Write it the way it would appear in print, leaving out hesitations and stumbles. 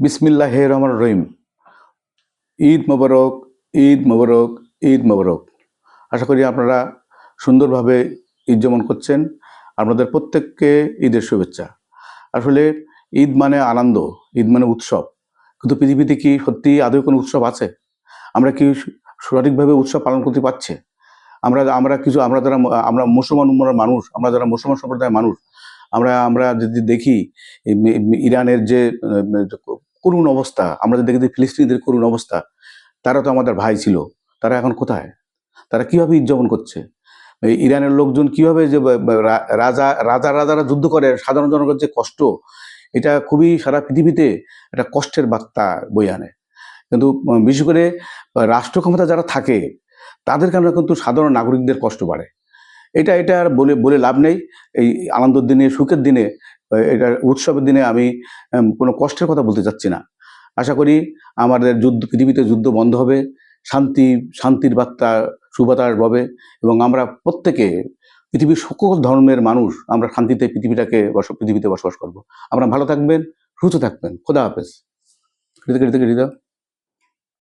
বিসমিল্লাহির রহমানির রহিম। ঈদ মোবারক, ঈদ মোবারক, ঈদ মোবারক। আশা করি আপনারা সুন্দরভাবে ঈদ যেমন করছেন। আপনাদের প্রত্যেককে ঈদের শুভেচ্ছা। আসলে ঈদ মানে আনন্দ, ঈদ মানে উৎসব। কিন্তু পৃথিবীতে কি সত্যিই আদৌ কোনো উৎসব আছে? আমরা কি সঠিকভাবে উৎসব পালন করতে পারছি? আমরা আমরা কিছু আমরা যারা আমরা মুসলমান উম্মার মানুষ, আমরা যারা মুসলমান সম্প্রদায়ের মানুষ, আমরা আমরা যদি দেখি ইরানের যে করুণ অবস্থা, আমরা যদি দেখি ফিলিস্তিনিদের করুণ অবস্থা, তারা তো আমাদের ভাই ছিল। তারা এখন কোথায়? তারা কিভাবে ঈদ যাপন করছে? এই ইরানের লোকজন কিভাবে যে রাজারা যুদ্ধ করে সাধারণ জনগণের যে কষ্ট, এটা খুবই সারা পৃথিবীতে একটা কষ্টের বার্তা বয়ে আনে। কিন্তু বিশেষ করে রাষ্ট্র ক্ষমতা যারা থাকে, তাদের কারণে কিন্তু সাধারণ নাগরিকদের কষ্ট বাড়ে। এটা আর বলে বলে লাভ নেই। এই আনন্দের দিনে, সুখের দিনে, এটা উৎসবের দিনে আমি কোনো কষ্টের কথা বলতে চাচ্ছি না। আশা করি আমাদের পৃথিবীতে যুদ্ধ বন্ধ হবে, শান্তির বার্তা সুবাতাস ববে এবং আমরা প্রত্যেকে পৃথিবীর সকল ধর্মের মানুষ আমরা শান্তিতে পৃথিবীতে বসবাস করব। আপনারা ভালো থাকবেন, সুস্থ থাকবেন। খোদা হাফেজ। হৃদয়